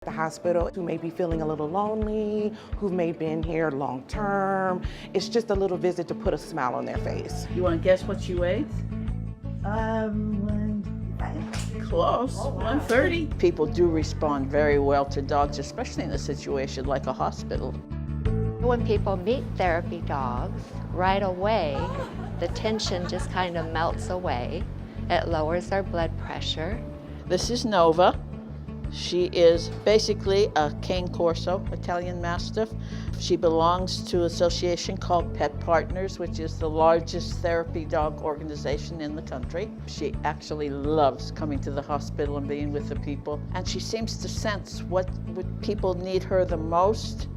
The hospital who may be feeling a little lonely, who may been here long term. It's just a little visit to put a smile on their face. You want to guess what you weighed? Close, 130. People do respond very well to dogs, especially in a situation like a hospital. When people meet therapy dogs, right away, the tension just kind of melts away. It lowers their blood pressure. This is Nova. She is basically a cane corso, Italian Mastiff. She belongs to an association called Pet Partners, which is the largest therapy dog organization in the country. She actually loves coming to the hospital and being with the people, and she seems to sense what people need her the most.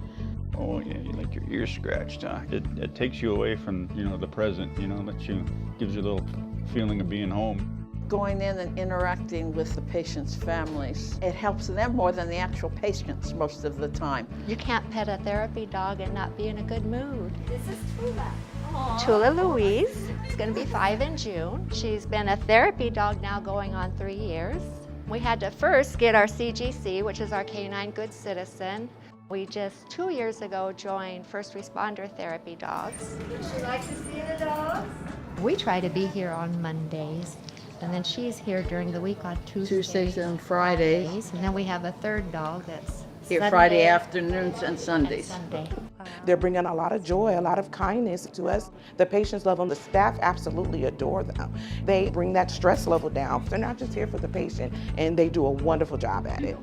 Oh yeah, you like your ears scratched, huh? It takes you away from, the present, gives you a little feeling of being home. Going in and interacting with the patients' families, it helps them more than the actual patients most of the time. You can't pet a therapy dog and not be in a good mood. This is Tula. Tula Louise. It's going to be 5 in June. She's been a therapy dog now going on 3 years. We had to first get our CGC, which is our Canine Good Citizen. We just 2 years ago joined First Responder Therapy Dogs. Would you like to see the dogs? We try to be here on Mondays, and then she's here during the week on Tuesdays and Fridays. And then we have a third dog that's Here Sunday Friday afternoons and and Sundays. Sunday. They're bringing a lot of joy, a lot of kindness to us. The patients love them. The staff absolutely adore them. They bring that stress level down. They're not just here for the patient, and they do a wonderful job at it.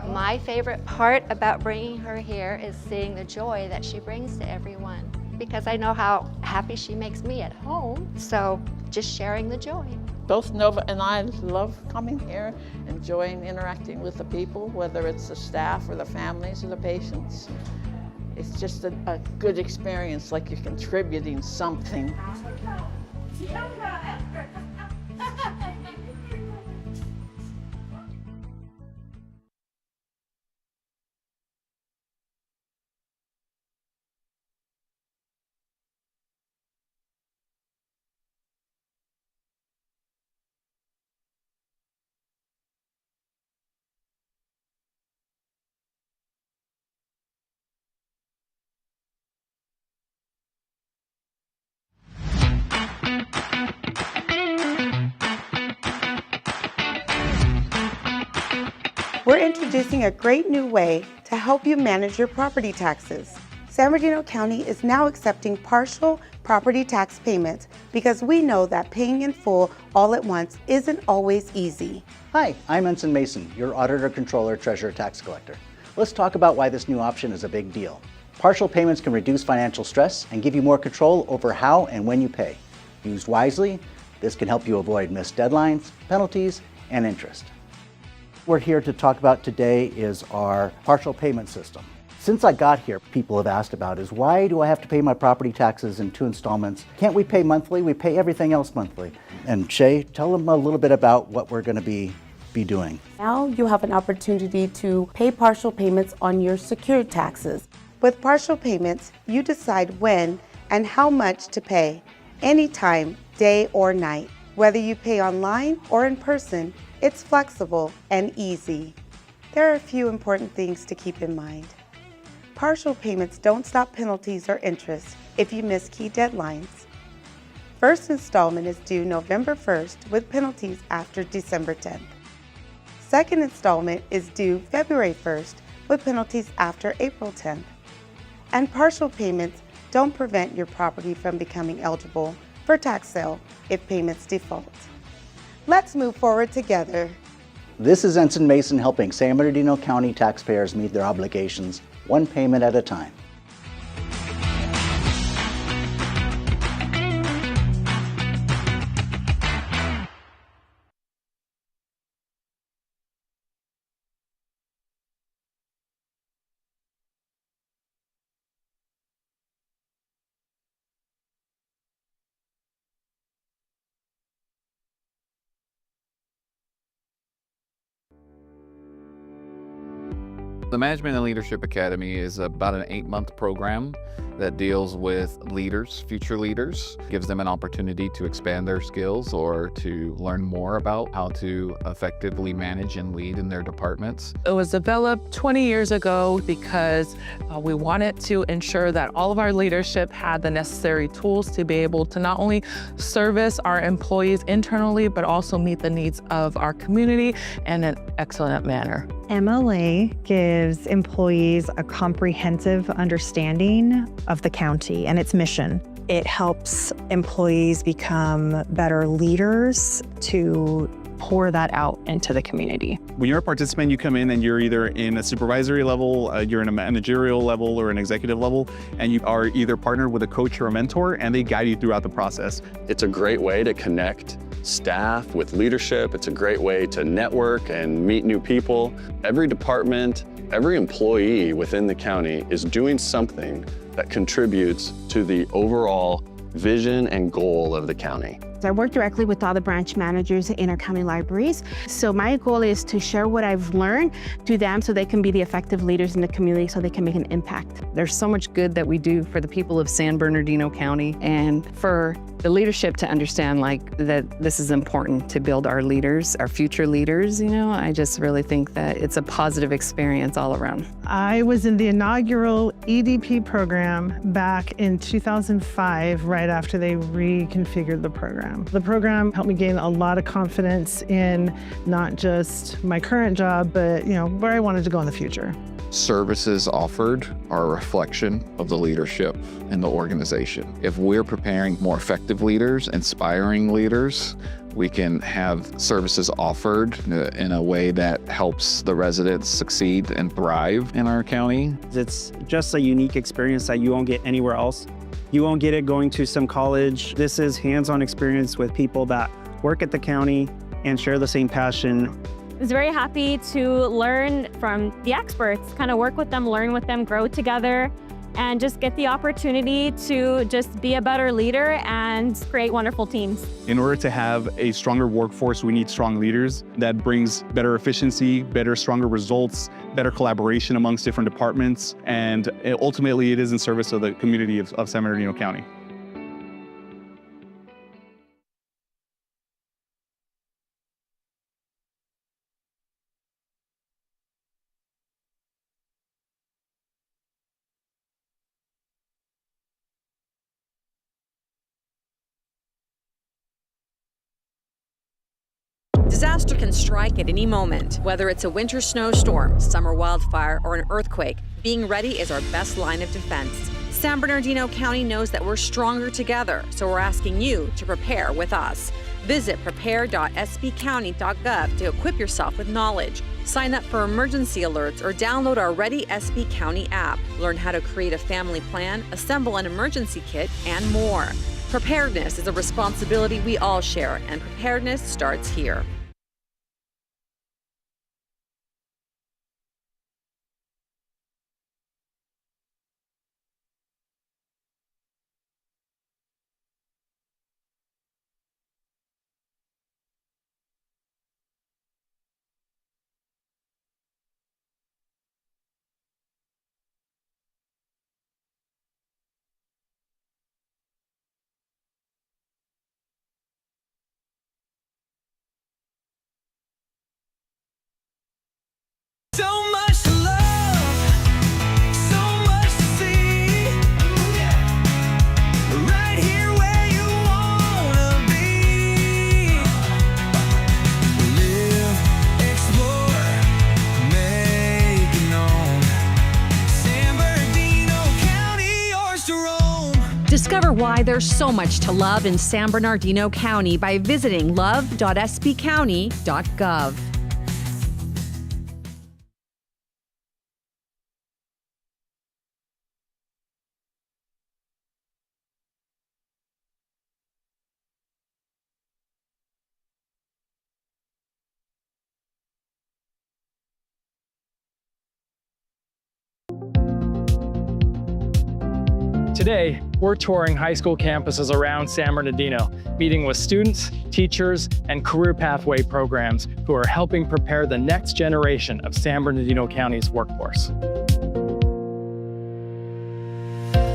My favorite part about bringing her here is seeing the joy that she brings to everyone, because I know how happy she makes me at home. So just sharing the joy. Both Nova and I love coming here, enjoying interacting with the people, whether it's the staff or the families or the patients. It's just a good experience, like you're contributing something. We're introducing a great new way to help you manage your property taxes. San Bernardino County is now accepting partial property tax payments because we know that paying in full all at once isn't always easy. Hi, I'm Ensign Mason, your Auditor, Controller, Treasurer, Tax Collector. Let's talk about why this new option is a big deal. Partial payments can reduce financial stress and give you more control over how and when you pay. Used wisely, this can help you avoid missed deadlines, penalties, and interest. What we're here to talk about today is our partial payment system. Since I got here, people have asked about is why do I have to pay my property taxes in 2 installments? Can't we pay monthly? We pay everything else monthly. And Shay, tell them a little bit about what we're going to be doing. Now you have an opportunity to pay partial payments on your secured taxes. With partial payments, you decide when and how much to pay, anytime, day or night. Whether you pay online or in person, it's flexible and easy. There are a few important things to keep in mind. Partial payments don't stop penalties or interest if you miss key deadlines. First installment is due November 1st with penalties after December 10th. Second installment is due February 1st with penalties after April 10th. And partial payments don't prevent your property from becoming eligible for tax sale if payments default. Let's move forward together. This is Ensign Mason helping San Bernardino County taxpayers meet their obligations one payment at a time. The Management and Leadership Academy is about an 8-month program that deals with leaders, future leaders, gives them an opportunity to expand their skills or to learn more about how to effectively manage and lead in their departments. It was developed 20 years ago because we wanted to ensure that all of our leadership had the necessary tools to be able to not only service our employees internally, but also meet the needs of our community in an excellent manner. MLA gives employees a comprehensive understanding of the county and its mission. It helps employees become better leaders to pour that out into the community. When you're a participant, you come in and you're either in a supervisory level, you're in a managerial level or an executive level, and you are either partnered with a coach or a mentor, and they guide you throughout the process. It's a great way to connect staff with leadership. It's a great way to network and meet new people. Every department, every employee within the county is doing something that contributes to the overall vision and goal of the county. I work directly with all the branch managers in our county libraries. So my goal is to share what I've learned to them so they can be the effective leaders in the community so they can make an impact. There's so much good that we do for the people of San Bernardino County, and for the leadership to understand that this is important to build our leaders, our future leaders, I just really think that it's a positive experience all around. I was in the inaugural EDP program back in 2005, right after they reconfigured the program. The program helped me gain a lot of confidence in not just my current job, but where I wanted to go in the future. Services offered are a reflection of the leadership in the organization. If we're preparing more effective leaders, inspiring leaders, we can have services offered in a way that helps the residents succeed and thrive in our county. It's just a unique experience that you won't get anywhere else. You won't get it going to some college. This is hands-on experience with people that work at the county and share the same passion. I was very happy to learn from the experts, kind of work with them, learn with them, grow together, and just get the opportunity to just be a better leader and create wonderful teams. In order to have a stronger workforce, we need strong leaders. That brings better efficiency, better, stronger results, better collaboration amongst different departments, and ultimately it is in service of the community of San Bernardino County. Disaster can strike at any moment. Whether it's a winter snowstorm, summer wildfire, or an earthquake, being ready is our best line of defense. San Bernardino County knows that we're stronger together, so we're asking you to prepare with us. Visit prepare.sbcounty.gov to equip yourself with knowledge. Sign up for emergency alerts or download our Ready SB County app. Learn how to create a family plan, assemble an emergency kit, and more. Preparedness is a responsibility we all share, and preparedness starts here. So much to love, so much to see. Right here where you wanna be. Live, explore, make it known. San Bernardino County, yours to roam. Discover why there's so much to love in San Bernardino County by visiting love.sbcounty.gov. Today, we're touring high school campuses around San Bernardino, meeting with students, teachers, and career pathway programs who are helping prepare the next generation of San Bernardino County's workforce.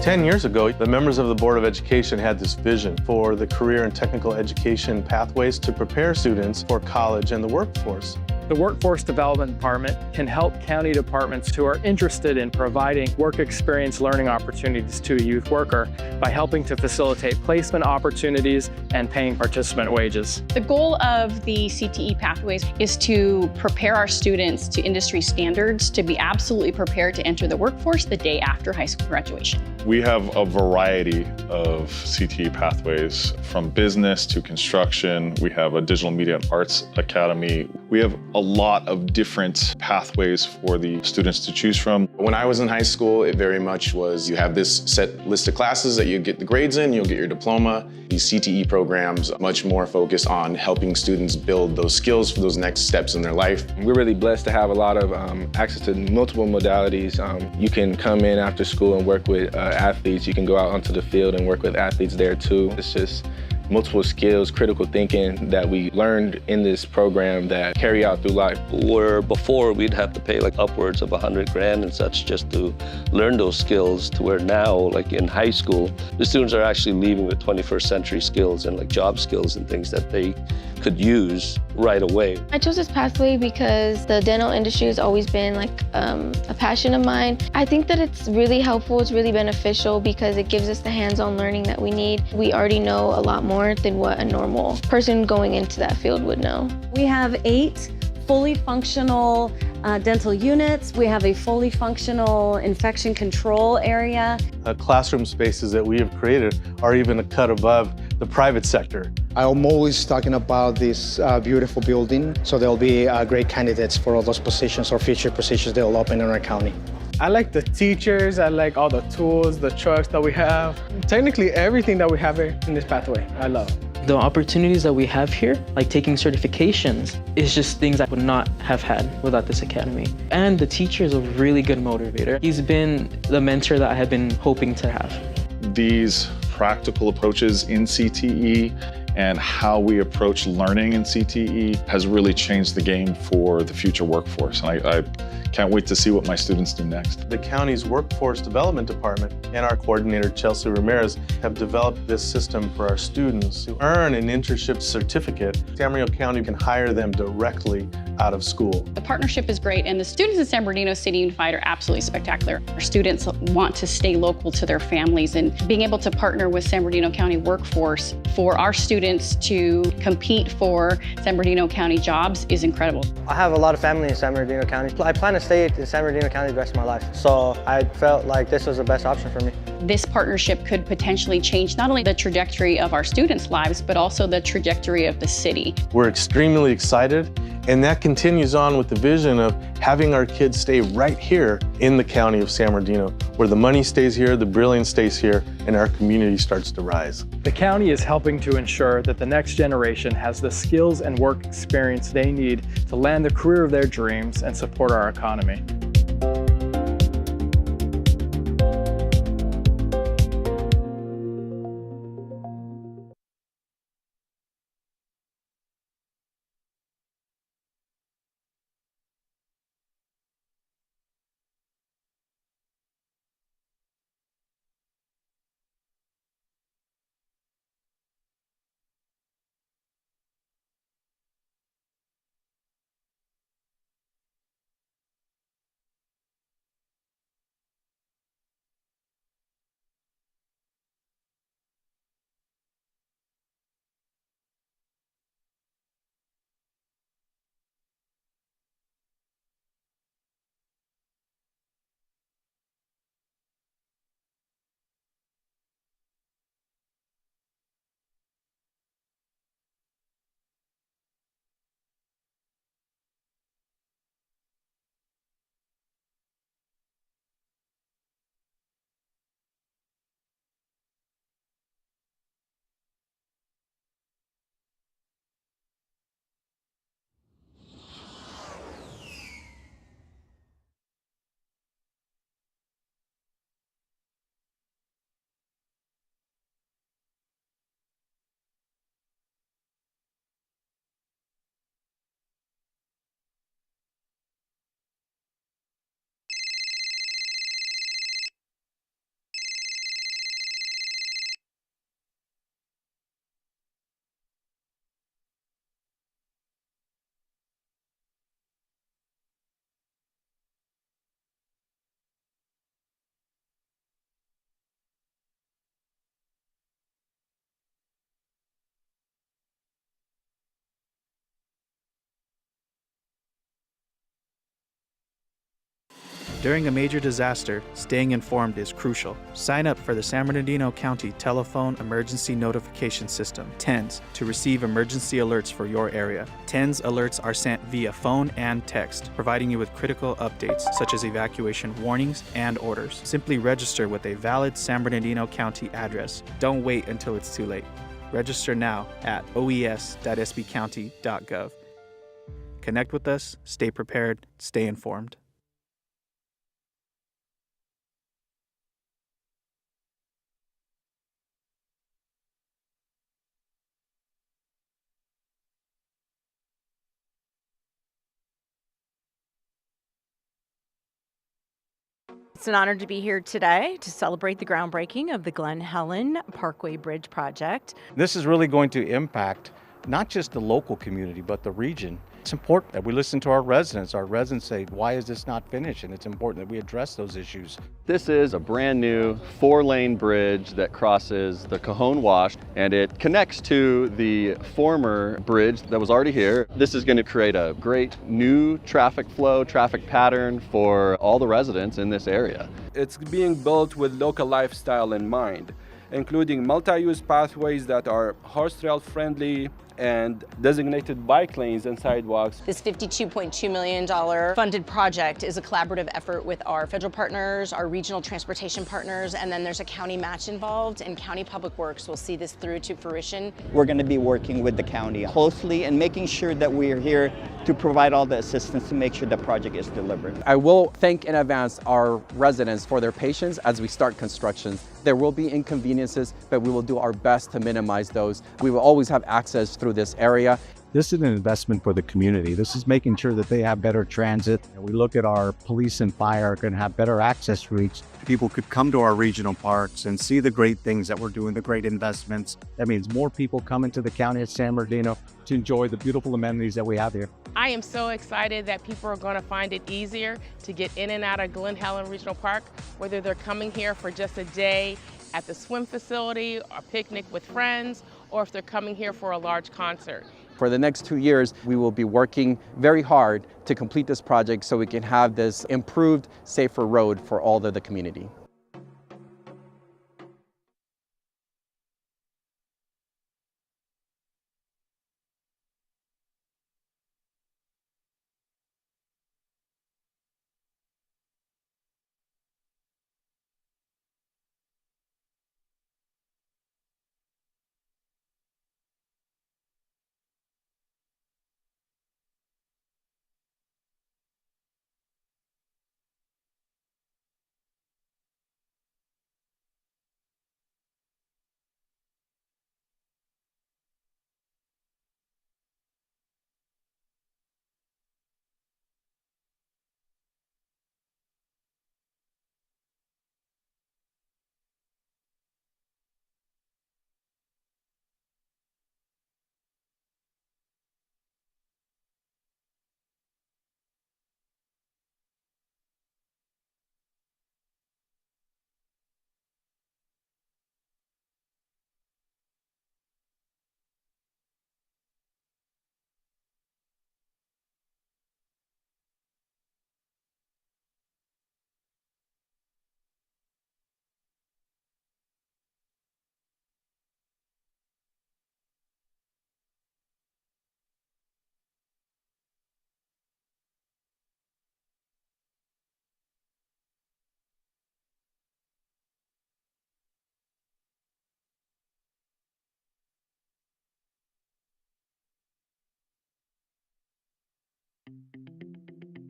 10 years ago, the members of the Board of Education had this vision for the career and technical education pathways to prepare students for college and the workforce. The Workforce Development Department can help county departments who are interested in providing work experience learning opportunities to a youth worker by helping to facilitate placement opportunities and paying participant wages. The goal of the CTE pathways is to prepare our students to industry standards to be absolutely prepared to enter the workforce the day after high school graduation. We have a variety of CTE pathways, from business to construction. We have a digital media and arts academy. We have a lot of different pathways for the students to choose from. When I was in high school, it very much was you have this set list of classes that you get the grades in, you'll get your diploma. These CTE programs much more focus on helping students build those skills for those next steps in their life. We're really blessed to have a lot of access to multiple modalities. You can come in after school and work with athletes. You can go out onto the field and work with athletes there too. It's just multiple skills, critical thinking that we learned in this program that carry out through life. Where before we'd have to pay like upwards of 100 grand and such just to learn those skills, to where now, like in high school, the students are actually leaving with 21st century skills and like job skills and things that they could use right away. I chose this pathway because the dental industry has always been like a passion of mine. I think that it's really helpful, it's really beneficial because it gives us the hands-on learning that we need. We already know a lot more than what a normal person going into that field would know. We have 8 fully functional dental units. We have a fully functional infection control area. Classroom spaces that we have created are even a cut above the private sector. I'm always talking about this beautiful building, so there'll be great candidates for all those positions or future positions that will open in our county. I like the teachers, I like all the tools, the trucks that we have. Technically everything that we have here in this pathway, I love. The opportunities that we have here, like taking certifications, is just things I would not have had without this academy. And the teacher is a really good motivator. He's been the mentor that I have been hoping to have. These practical approaches in CTE and how we approach learning in CTE has really changed the game for the future workforce. And I can't wait to see what my students do next. The county's Workforce Development Department and our coordinator, Chelsea Ramirez, have developed this system for our students to earn an internship certificate. San Bernardino County can hire them directly out of school. The partnership is great, and the students at San Bernardino City Unified are absolutely spectacular. Our students want to stay local to their families, and being able to partner with San Bernardino County Workforce for our students to compete for San Bernardino County jobs is incredible. I have a lot of family in San Bernardino County. I plan to stay in San Bernardino County the rest of my life, so I felt like this was the best option for me. This partnership could potentially change not only the trajectory of our students' lives, but also the trajectory of the city. We're extremely excited, and that continues on with the vision of having our kids stay right here in the county of San Bernardino, where the money stays here, the brilliance stays here, and our community starts to rise. The county is helping to ensure that the next generation has the skills and work experience they need to land the career of their dreams and support our economy. During a major disaster, staying informed is crucial. Sign up for the San Bernardino County Telephone Emergency Notification System, TENS, to receive emergency alerts for your area. TENS alerts are sent via phone and text, providing you with critical updates such as evacuation warnings and orders. Simply register with a valid San Bernardino County address. Don't wait until it's too late. Register now at oes.sbcounty.gov. Connect with us, stay prepared, stay informed. It's an honor to be here today to celebrate the groundbreaking of the Glen Helen Parkway Bridge project. This is really going to impact not just the local community, but the region. It's important that we listen to our residents. Our residents say, why is this not finished? And it's important that we address those issues. This is a brand new 4-lane bridge that crosses the Cajon Wash, and it connects to the former bridge that was already here. This is going to create a great new traffic flow, traffic pattern for all the residents in this area. It's being built with local lifestyle in mind, including multi-use pathways that are horse trail friendly and designated bike lanes and sidewalks. This $52.2 million funded project is a collaborative effort with our federal partners, our regional transportation partners, and then there's a county match involved, and County Public Works will see this through to fruition. We're going to be working with the county closely and making sure that we are here to provide all the assistance to make sure the project is delivered. I will thank in advance our residents for their patience as we start construction. There will be inconveniences, but we will do our best to minimize those. We will always have access through this area. This is an investment for the community. This is making sure that they have better transit. And we look at our police and fire are going to have better access routes. People could come to our regional parks and see the great things that we're doing, the great investments. That means more people coming to the county of San Bernardino to enjoy the beautiful amenities that we have here. I am so excited that people are going to find it easier to get in and out of Glen Helen Regional Park, whether they're coming here for just a day at the swim facility, a picnic with friends, or if they're coming here for a large concert. For the next 2 years, we will be working very hard to complete this project so we can have this improved, safer road for all of the community.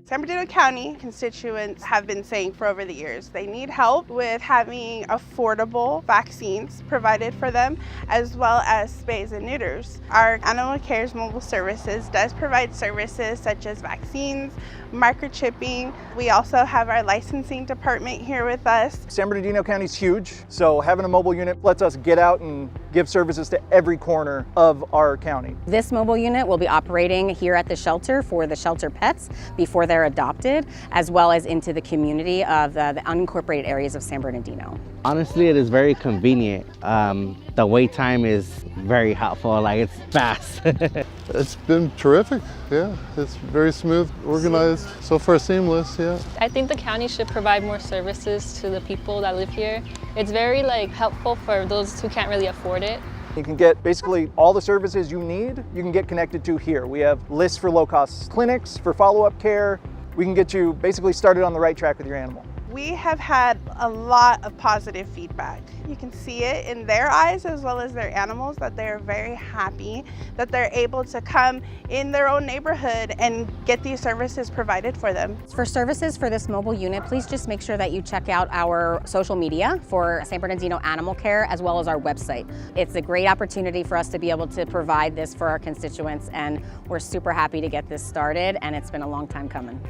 San Bernardino County constituents have been saying for over the years they need help with having affordable vaccines provided for them, as well as spays and neuters. Our Animal Cares Mobile Services does provide services such as vaccines, microchipping. We also have our licensing department here with us. San Bernardino County is huge, so having a mobile unit lets us get out and give services to every corner of our county. This mobile unit will be operating here at the shelter for the shelter pets before they're adopted, as well as into the community of the unincorporated areas of San Bernardino. Honestly, it is very convenient. The wait time is very helpful, like it's fast. It's been terrific. Yeah, it's very smooth, organized, so far seamless, yeah. I think the county should provide more services to the people that live here. It's very helpful for those who can't really afford it. You can get basically all the services you need, you can get connected to here. We have lists for low-cost clinics, for follow-up care. We can get you basically started on the right track with your animal. We have had a lot of positive feedback. You can see it in their eyes as well as their animals that they're very happy that they're able to come in their own neighborhood and get these services provided for them. For services for this mobile unit, please just make sure that you check out our social media for San Bernardino Animal Care as well as our website. It's a great opportunity for us to be able to provide this for our constituents, and we're super happy to get this started, and it's been a long time coming.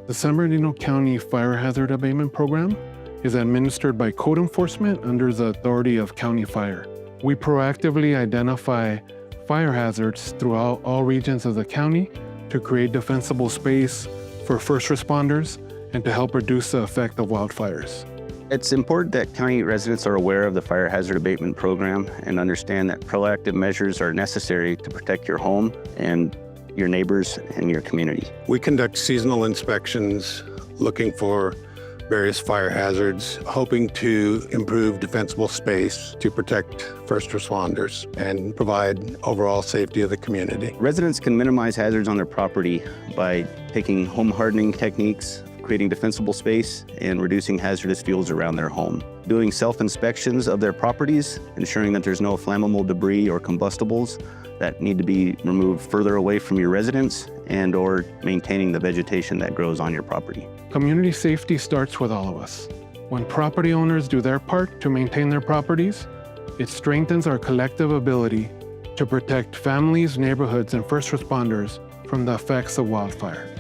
The San Bernardino County Fire Hazard Abatement Program is administered by code enforcement under the authority of County Fire. We proactively identify fire hazards throughout all regions of the county to create defensible space for first responders and to help reduce the effect of wildfires. It's important that county residents are aware of the fire hazard abatement program and understand that proactive measures are necessary to protect your home and your neighbors and your community. We conduct seasonal inspections looking for various fire hazards, hoping to improve defensible space to protect first responders and provide overall safety of the community. Residents can minimize hazards on their property by taking home hardening techniques, creating defensible space, and reducing hazardous fuels around their home. Doing self-inspections of their properties, ensuring that there's no flammable debris or combustibles that need to be removed further away from your residence, and or maintaining the vegetation that grows on your property. Community safety starts with all of us. When property owners do their part to maintain their properties, it strengthens our collective ability to protect families, neighborhoods, and first responders from the effects of wildfire.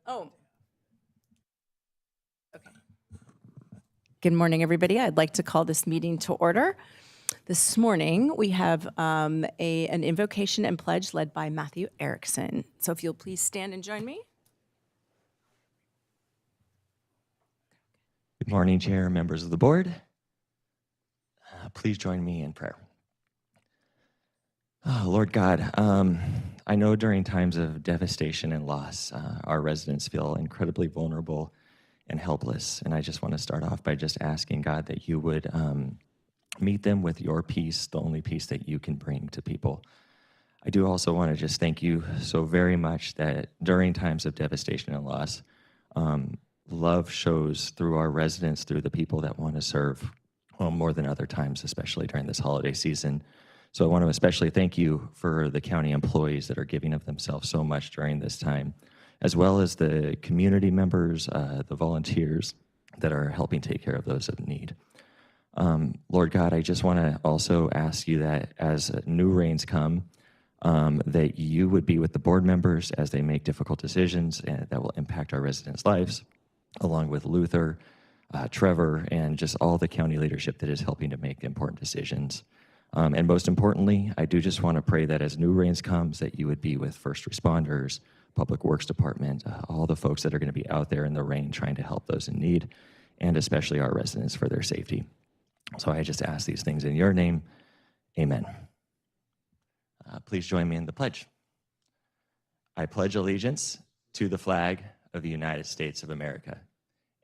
Oh. Good morning, everybody. I'd like to call this meeting to order. This morning, we have an invocation and pledge led by Matthew Erickson. So if you'll please stand and join me. Good morning, Chair, members of the board. Please join me in prayer. Oh, Lord God, I know during times of devastation and loss, our residents feel incredibly vulnerable and helpless. And I just want to start off by just asking God that you would meet them with your peace, the only peace that you can bring to people. I do also want to just thank you so very much that during times of devastation and loss, love shows through our residents, through the people that want to serve, more than other times, especially during this holiday season. So I want to especially thank you for the county employees that are giving of themselves so much during this time, as well as the community members, the volunteers that are helping take care of those in need. Lord God, I just want to also ask you that as new rains come, that you would be with the board members as they make difficult decisions and that will impact our residents' lives, along with Luther, Trevor, and just all the county leadership that is helping to make important decisions. And most importantly, I do just want to pray that as new rains comes, that you would be with first responders, Public Works Department, all the folks that are going to be out there in the rain trying to help those in need, and especially our residents for their safety. So I just ask these things in your name. Amen. Please join me in the pledge. I pledge allegiance to the flag of the United States of America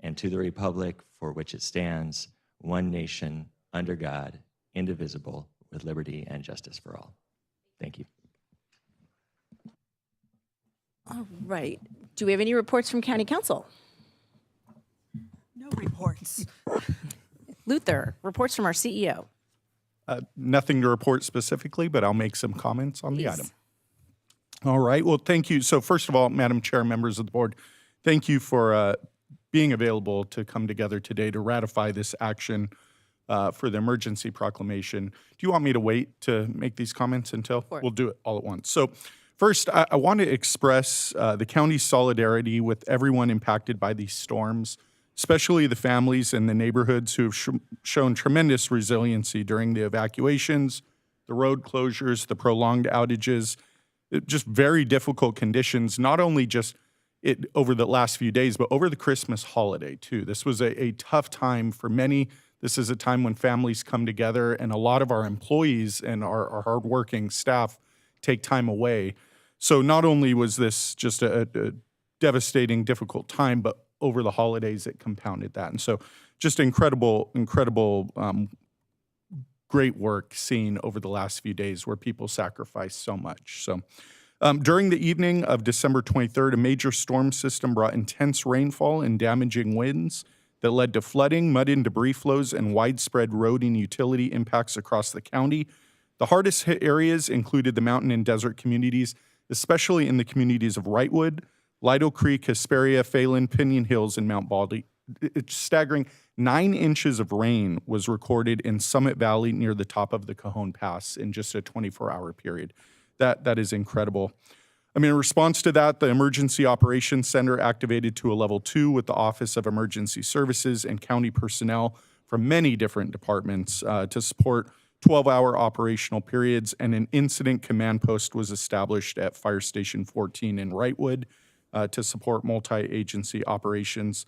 and to the republic for which it stands, one nation, under God, indivisible, with liberty and justice for all. Thank you. All right. Do we have any reports from County Council? No reports. Luther, reports from our CEO. Nothing to report specifically, but I'll make some comments on the Please. item. All right. Well, thank you. So first of all, Madam Chair, members of the board, thank you for being available to come together today to ratify this action for the emergency proclamation. Do you want me to wait to make these comments until? We'll do it all at once. So first, I want to express the county's solidarity with everyone impacted by these storms, especially the families and the neighborhoods who have shown tremendous resiliency during the evacuations, the road closures, the prolonged outages, just very difficult conditions, not only just over the last few days, but over the Christmas holiday too. This was a tough time for many. This is a time when families come together, and a lot of our employees and our hardworking staff take time away. So not only was this just a devastating, difficult time, but over the holidays, it compounded that. And so just incredible, great work seen over the last few days where people sacrificed so much. So during the evening of December 23rd, a major storm system brought intense rainfall and damaging winds that led to flooding, mud and debris flows, and widespread road and utility impacts across the county. The hardest hit areas included the mountain and desert communities, especially in the communities of Wrightwood, Lido Creek, Hesperia, Phelan, Pinion Hills, and Mount Baldy. It's staggering. 9 inches of rain was recorded in Summit Valley near the top of the Cajon Pass in just a 24-hour period. That is incredible. I mean, in response to that, the Emergency Operations Center activated to a level 2 with the Office of Emergency Services and county personnel from many different departments to support 12-hour operational periods, and an incident command post was established at Fire Station 14 in Wrightwood to support multi-agency operations.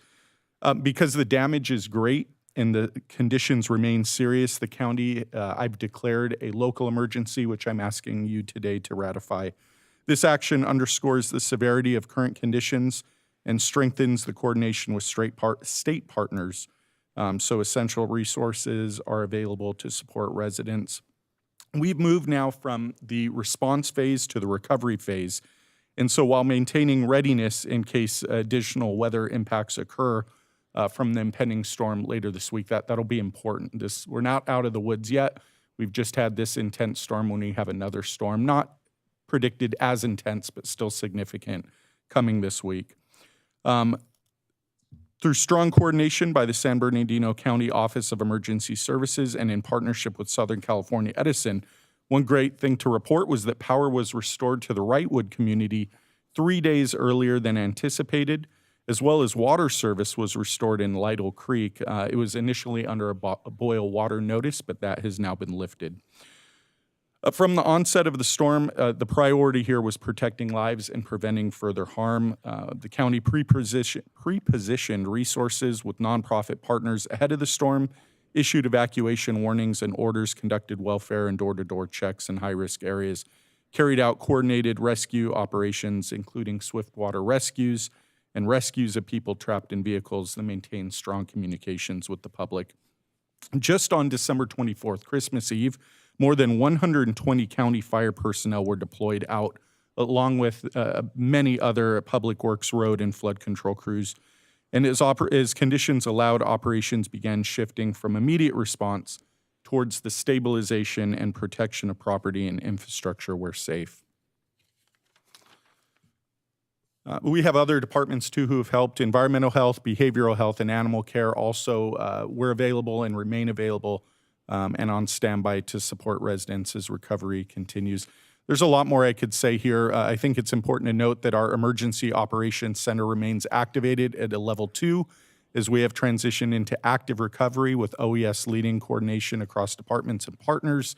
Because the damage is great and the conditions remain serious, the county, I've declared a local emergency, which I'm asking you today to ratify. This action underscores the severity of current conditions and strengthens the coordination with state partners, so essential resources are available to support residents. We've moved now from the response phase to the recovery phase, and so while maintaining readiness in case additional weather impacts occur from the impending storm later this week, that'll be important. We're not out of the woods yet. We've just had this intense storm. When we have another storm, not predicted as intense, but still significant, coming this week. Through strong coordination by the San Bernardino County Office of Emergency Services and in partnership with Southern California Edison, one great thing to report was that power was restored to the Wrightwood community 3 days earlier than anticipated, as well as water service was restored in Lytle Creek. It was initially under a boil water notice, but that has now been lifted. From the onset of the storm, the priority here was protecting lives and preventing further harm. The county pre-positioned resources with nonprofit partners ahead of the storm, issued evacuation warnings and orders, conducted welfare and door-to-door checks in high-risk areas, carried out coordinated rescue operations, including swift water rescues and rescues of people trapped in vehicles, that maintained strong communications with the public. Just on December 24th, Christmas Eve, more than 120 county fire personnel were deployed out, along with many other public works, road, and flood control crews. And as conditions allowed, operations began shifting from immediate response towards the stabilization and protection of property and infrastructure where safe. We have other departments too who have helped. Environmental health, behavioral health, and animal care also were available and remain available and on standby to support residents as recovery continues. There's a lot more I could say here. I think it's important to note that our Emergency Operations Center remains activated at a level 2 as we have transitioned into active recovery with OES leading coordination across departments and partners.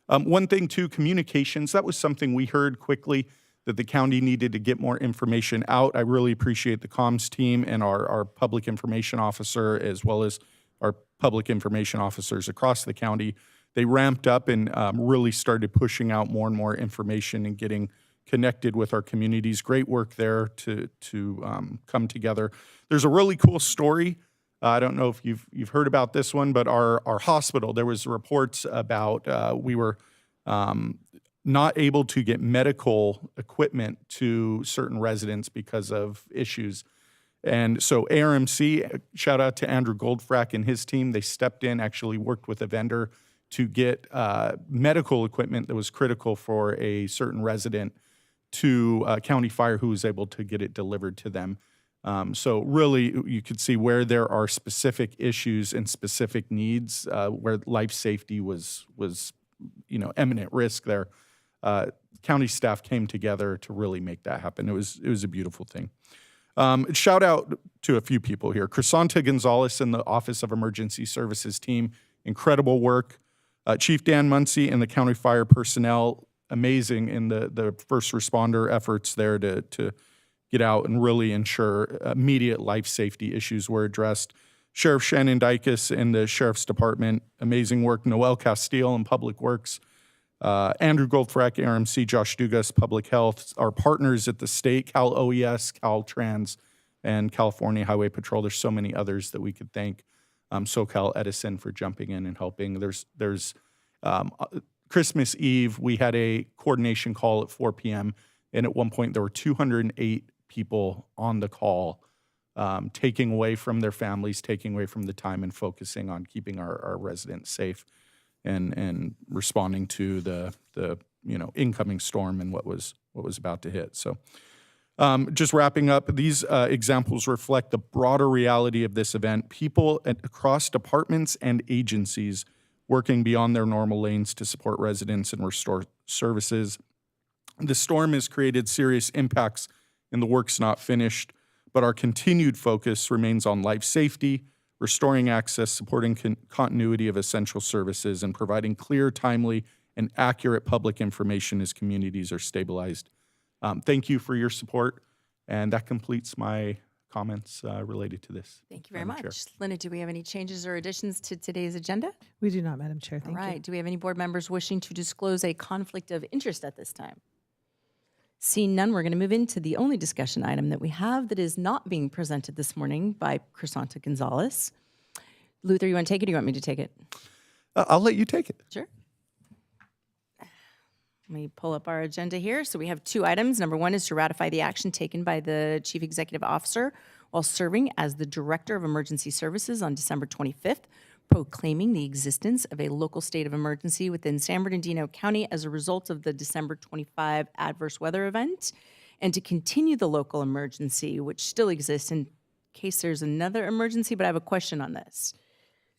One thing too, communications, that was something we heard quickly that the county needed to get more information out. I really appreciate the comms team and our public information officer, as well as our public information officers across the county. They ramped up and really started pushing out more and more information and getting connected with our communities. Great work there to come together. There's a really cool story. I don't know if you've heard about this one, but our hospital, there was reports about we were not able to get medical equipment to certain residents because of issues. And so ARMC, shout out to Andrew Goldfrack and his team, they stepped in, actually worked with a vendor to get medical equipment that was critical for a certain resident to County Fire, who was able to get it delivered to them. So really, you could see where there are specific issues and specific needs, where life safety was eminent risk there. County staff came together to really make that happen. It was a beautiful thing. Shout out to a few people here. Crisanta Gonzalez and the Office of Emergency Services team, incredible work. Chief Dan Muncie and the County Fire personnel, amazing in the first responder efforts there to get out and really ensure immediate life safety issues were addressed. Sheriff Shannon Dykes in the Sheriff's Department, amazing work. Noel Castile in Public Works. Andrew Goldfrack, RMC, Josh Dugas, Public Health, our partners at the state, Cal OES, Cal Trans, and California Highway Patrol. There's so many others that we could thank. SoCal Edison for jumping in and helping. There's Christmas Eve, we had a coordination call at 4 p.m., and at one point there were 208 people on the call, taking away from their families, taking away from the time and focusing on keeping our residents safe and responding to the incoming storm and what was about to hit. So just wrapping up, these examples reflect the broader reality of this event. People across departments and agencies working beyond their normal lanes to support residents and restore services. The storm has created serious impacts and the work's not finished, but our continued focus remains on life safety, restoring access, supporting continuity of essential services, and providing clear, timely, and accurate public information as communities are stabilized. Thank you for your support, and that completes my comments related to this. Thank you very much. Linda, do we have any changes or additions to today's agenda? We do not, Madam Chair. Thank All right. you. Do we have any board members wishing to disclose a conflict of interest at this time? Seeing none, we're going to move into the only discussion item that we have that is not being presented this morning by Crisanta Gonzalez. Luther, you want to take it or you want me to take it? I'll let you take it. Sure. Let me pull up our agenda here. So we have two items. Number one is to ratify the action taken by the Chief Executive Officer while serving as the Director of Emergency Services on December 25th, proclaiming the existence of a local state of emergency within San Bernardino County as a result of the December 25 adverse weather event, and to continue the local emergency, which still exists in case there's another emergency, but I have a question on this.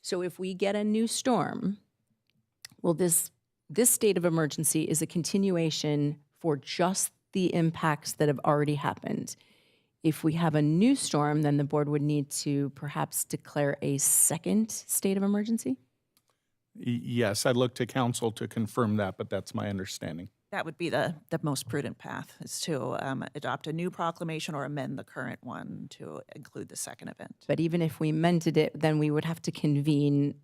So if we get a new storm, will this state of emergency is a continuation for just the impacts that have already happened. If we have a new storm, then the board would need to perhaps declare a second state of emergency? Yes, I look to council to confirm that, but that's my understanding. That would be the most prudent path, is to adopt a new proclamation or amend the current one to include the second event. But even if we amended it, then we would have to convene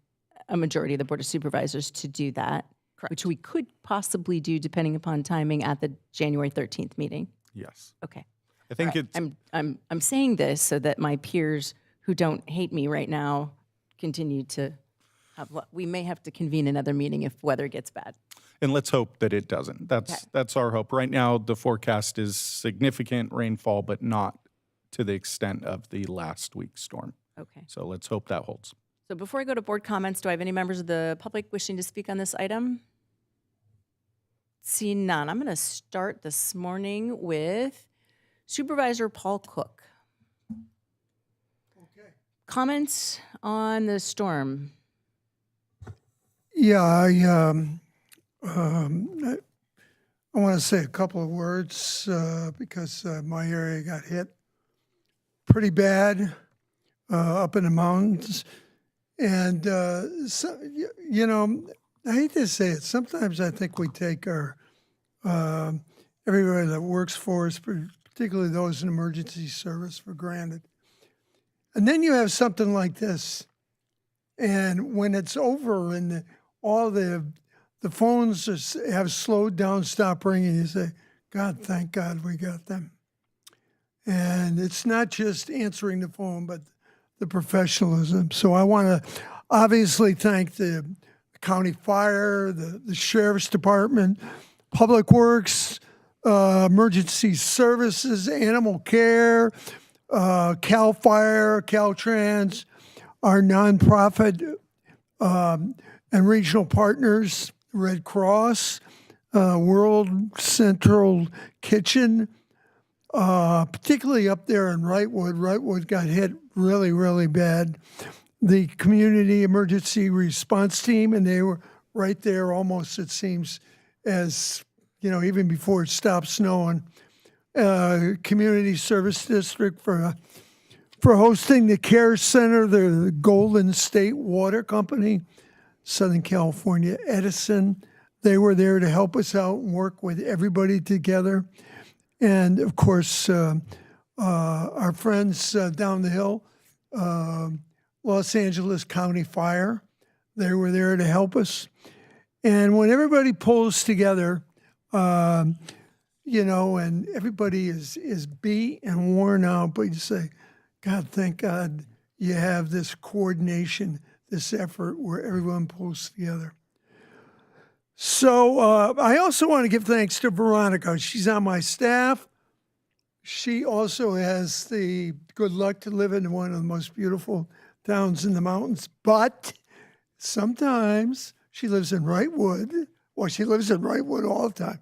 a majority of the Board of Supervisors to do that, Correct. which we could possibly do depending upon timing at the January 13th meeting. Yes. Okay. I think All right. I'm saying this so that my peers who don't hate me right now continue to have, we may have to convene another meeting if weather gets bad. And let's hope that it doesn't. That's our hope. Right now, the forecast is significant rainfall, but not to the extent of the last week's storm. Okay. So let's hope that holds. So before I go to board comments, do I have any members of the public wishing to speak on this item? See none. I'm going to start this morning with Supervisor Paul Cook. Okay. Comments on the storm? Yeah, I want to say a couple of words because my area got hit pretty bad up in the mountains. And, so, you know, I hate to say it, sometimes I think we take our, everybody that works for us, particularly those in emergency service, for granted. And then you have something like this. And when it's over and all the phones have slowed down, stopped ringing, you say, God, thank God we got them. And it's not just answering the phone, but the professionalism. So I want to obviously thank the county fire, the sheriff's department, public works, emergency services, animal care, CAL FIRE, Caltrans, our nonprofit and regional partners, Red Cross, World Central Kitchen, particularly up there in Wrightwood. Wrightwood got hit really, really bad. The community emergency response team, and they were right there almost, it seems, as, you know, even before it stopped snowing. Community Service District for hosting the care center, the Golden State Water Company, Southern California Edison. They were there to help us out and work with everybody together. And of course, our friends down the hill, Los Angeles County Fire, they were there to help us. And when everybody pulls together, you know, and everybody is beat and worn out, but you say, God, thank God you have this coordination, this effort where everyone pulls together. So I also want to give thanks to Veronica. She's on my staff. She also has the good luck to live in one of the most beautiful towns in the mountains, but sometimes she lives in Wrightwood. Well, she lives in Wrightwood all the time,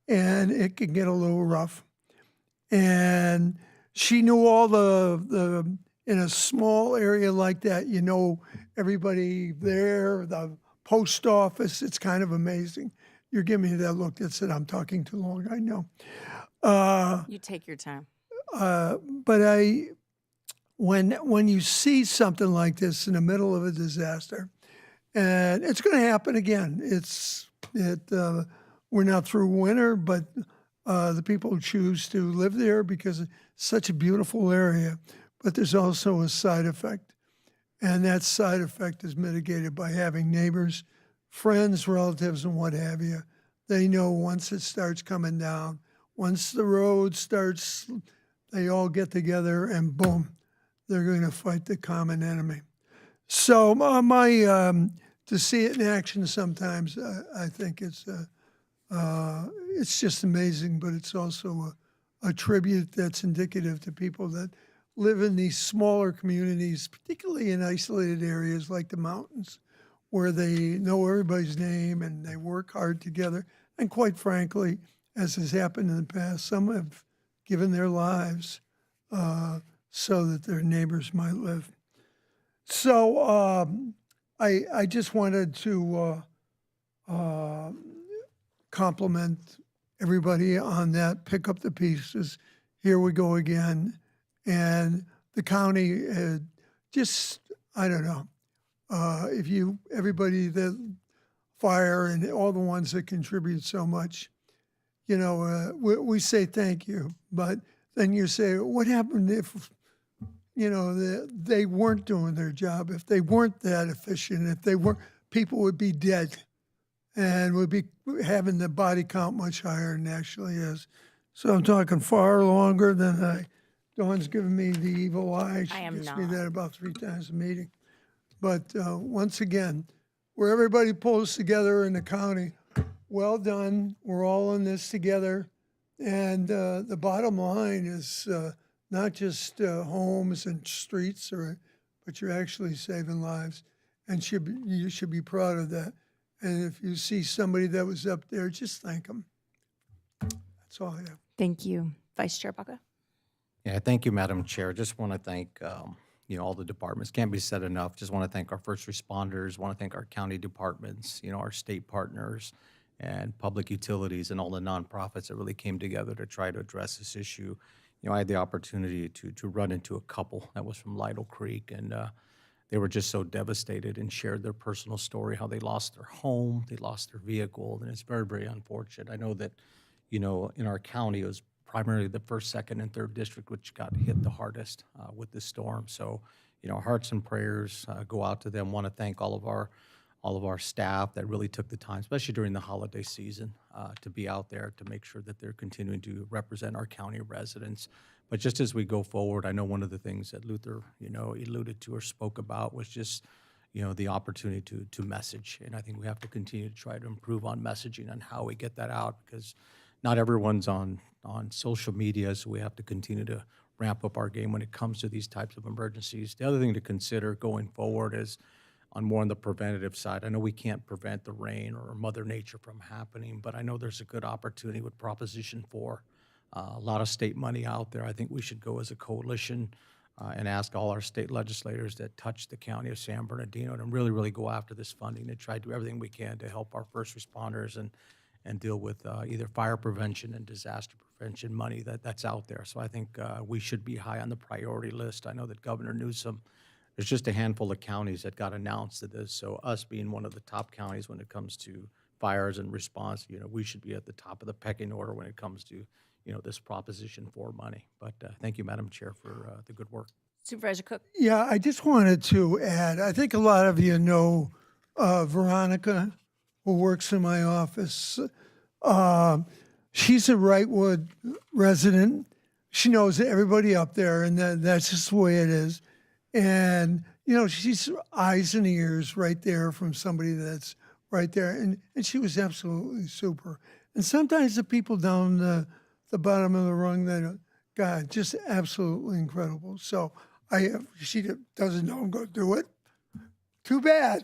and it can get a little rough. And she knew all the in a small area like that, you know, everybody there, the post office, it's kind of amazing. You're giving me that look that said I'm talking too long, I know. You take your time. But when you see something like this in the middle of a disaster, and it's going to happen again. We're not through winter, but the people choose to live there because it's such a beautiful area. But there's also a side effect, and that side effect is mitigated by having neighbors, friends, relatives, and what have you. They know once it starts coming down, once the road starts, they all get together and boom, they're going to fight the common enemy. So to see it in action sometimes, I think it's just amazing, but it's also a tribute that's indicative to people that live in these smaller communities, particularly in isolated areas like the mountains, where they know everybody's name and they work hard together. And quite frankly, as has happened in the past, some have given their lives so that their neighbors might live. So I just wanted to compliment everybody on that, pick up the pieces. Here we go again. And the county just, I don't know, everybody, the fire and all the ones that contribute so much, we say thank you, but then you say, what happened if, they weren't doing their job, if they weren't that efficient, if they weren't, people would be dead and would be having the body count much higher than it actually is. So I'm talking far longer than Dawn's giving me the evil eye. She gives me that about 3 times a meeting. But once again, where everybody pulls together in the county, well done. We're all in this together. And the bottom line is not just homes and streets, but you're actually saving lives. And you should be proud of that. And if you see somebody that was up there, just thank them. That's all I have. Thank you. Vice Chair Baca. Yeah, thank you, Madam Chair. Just want to thank all the departments. Can't be said enough. Just want to thank our first responders. Want to thank our county departments. Our state partners, and public utilities, and all the nonprofits that really came together to try to address this issue. I had the opportunity to run into a couple that was from Lytle Creek, and they were just so devastated and shared their personal story, how they lost their home, they lost their vehicle, and it's very, very unfortunate. I know that, in our county, it was primarily the 1st, 2nd, and 3rd district which got hit the hardest with this storm. So, hearts and prayers go out to them. Want to thank all of our staff that really took the time, especially during the holiday season, to be out there to make sure that they're continuing to represent our county residents. But just as we go forward, I know one of the things that Luther, alluded to or spoke about was just, the opportunity to message. And I think we have to continue to try to improve on messaging and how we get that out, because not everyone's on social media, so we have to continue to ramp up our game when it comes to these types of emergencies. The other thing to consider going forward is on the preventative side. I know we can't prevent the rain or Mother Nature from happening, but I know there's a good opportunity with Proposition 4. A lot of state money out there. I think we should go as a coalition and ask all our state legislators that touch the county of San Bernardino to really, really go after this funding and try to do everything we can to help our first responders and deal with either fire prevention and disaster prevention money that's out there. So I think we should be high on the priority list. I know that Governor Newsom, there's just a handful of counties that got announced to this. So us being one of the top counties when it comes to fires and response, we should be at the top of the pecking order when it comes to, this Proposition 4 money. But thank you, Madam Chair, for the good work. Supervisor Cook. Yeah, I just wanted to add, I think a lot of you know Veronica, who works in my office. She's a Wrightwood resident. She knows everybody up there, and that's just the way it is. And, she's eyes and ears right there from somebody that's right there. And she was absolutely super. And sometimes the people down the bottom of the rung, God, just absolutely incredible. So she doesn't know I'm going to do it. Too bad.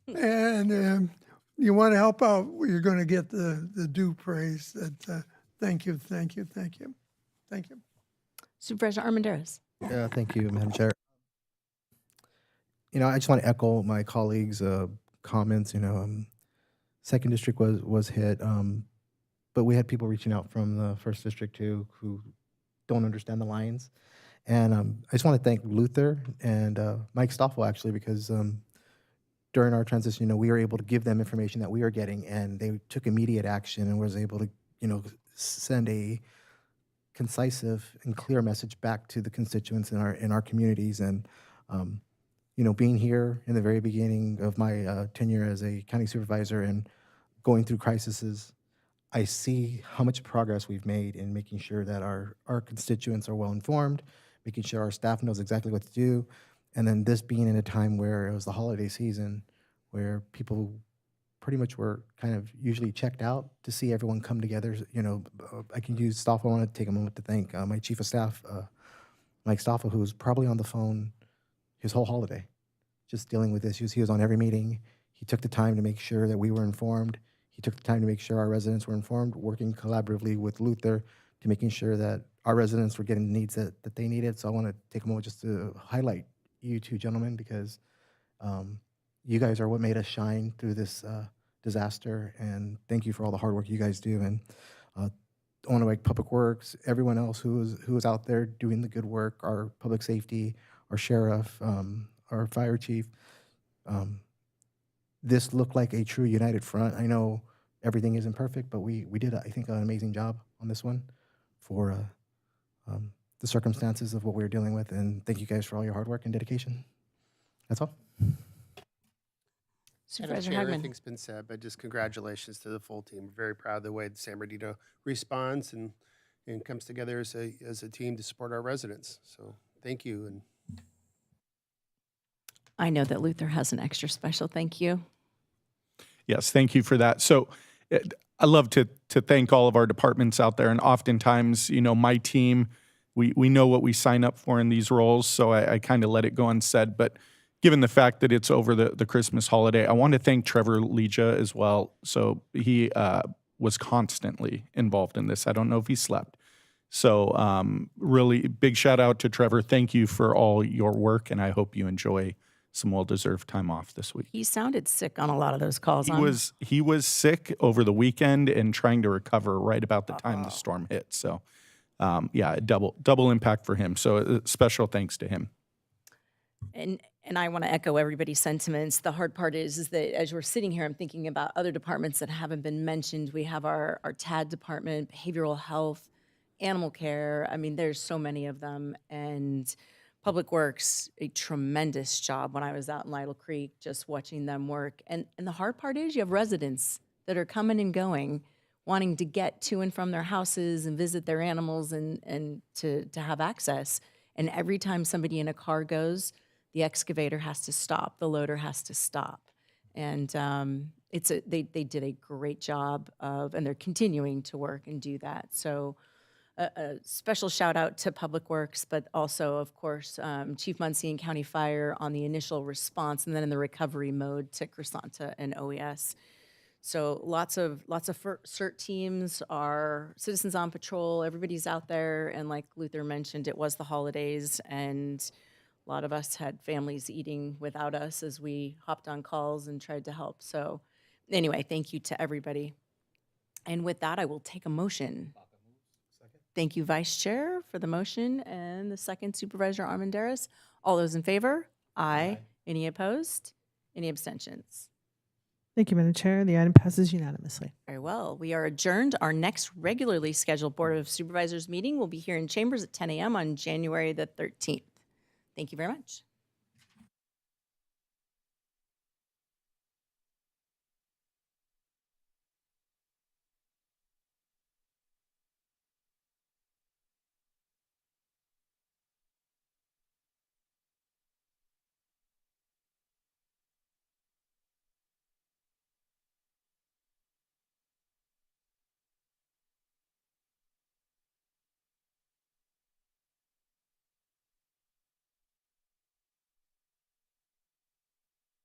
And you want to help out, you're going to get the due praise. Thank you. Supervisor Armendariz. Yeah, thank you, Madam Chair. I just want to echo my colleagues' comments. 2nd District was hit, but we had people reaching out from the 1st District too who don't understand the lines. And I just want to thank Luther and Mike Stoffel, actually, because during our transition, we were able to give them information that we were getting, and they took immediate action and was able to, send a concise and clear message back to the constituents in our communities. And being here in the very beginning of my tenure as a county supervisor and going through crises, I see how much progress we've made in making sure that our constituents are well informed, making sure our staff knows exactly what to do. And then this being in a time where it was the holiday season, where people pretty much were kind of usually checked out, to see everyone come together. I can use Stoffel. I want to take a moment to thank my chief of staff, Mike Stoffel, who was probably on the phone his whole holiday, just dealing with issues. He was on every meeting. He took the time to make sure that we were informed. He took the time to make sure our residents were informed, working collaboratively with Luther to making sure that our residents were getting the needs that they needed. So I want to take a moment just to highlight you two gentlemen, because you guys are what made us shine through this disaster, and thank you for all the hard work you guys do. And Onaway Public Works, everyone else who was out there doing the good work, our public safety, our sheriff, our fire chief. This looked like a true united front. I know everything isn't perfect, but we did, I think, an amazing job on this one for the circumstances of what we were dealing with. And thank you guys for all your hard work and dedication. That's all. Supervisor Chair, Hagman. everything's been said, but just congratulations to the full team. We're very proud of the way that San Bernardino responds and comes together as a team to support our residents. So thank you. And I know that Luther has an extra special thank you. Yes, thank you for that. So I love to thank all of our departments out there. And oftentimes, my team, we know what we sign up for in these roles. So I kind of let it go unsaid. But given the fact that it's over the Christmas holiday, I want to thank Trevor Leja as well. So he was constantly involved in this. I don't know if he slept. So really big shout out to Trevor. Thank you for all your work, and I hope you enjoy some well-deserved time off this week. He sounded sick on a lot of those calls. He was sick over the weekend and trying to recover right about the time the storm hit. So yeah, double impact for him. So special thanks to him. And I want to echo everybody's sentiments. The hard part is that as we're sitting here, I'm thinking about other departments that haven't been mentioned. We have our TAD department, behavioral health, animal care. I mean, there's so many of them. And Public Works, a tremendous job when I was out in Lytle Creek, just watching them work. And the hard part is you have residents that are coming and going, wanting to get to and from their houses and visit their animals and to have access. And every time somebody in a car goes, the excavator has to stop, the loader has to stop. And they did a great job and they're continuing to work and do that. So a special shout out to Public Works, but also, of course, Chief Muncie and County Fire on the initial response, and then in the recovery mode to Crisanta and OES. So lots of CERT teams, our citizens on patrol, everybody's out there, and like Luther mentioned, it was the holidays, and a lot of us had families eating without us as we hopped on calls and tried to help. So anyway, thank you to everybody. And with that, I will take a motion. Thank you, Vice Chair, for the motion, and the second, Supervisor Armendariz. All those in favor? Aye. Any opposed? Any abstentions? Thank you, Madam Chair. The item passes unanimously. Very well. We are adjourned. Our next regularly scheduled Board of Supervisors meeting will be here in Chambers at 10 a.m. on January the 13th. Thank you very much.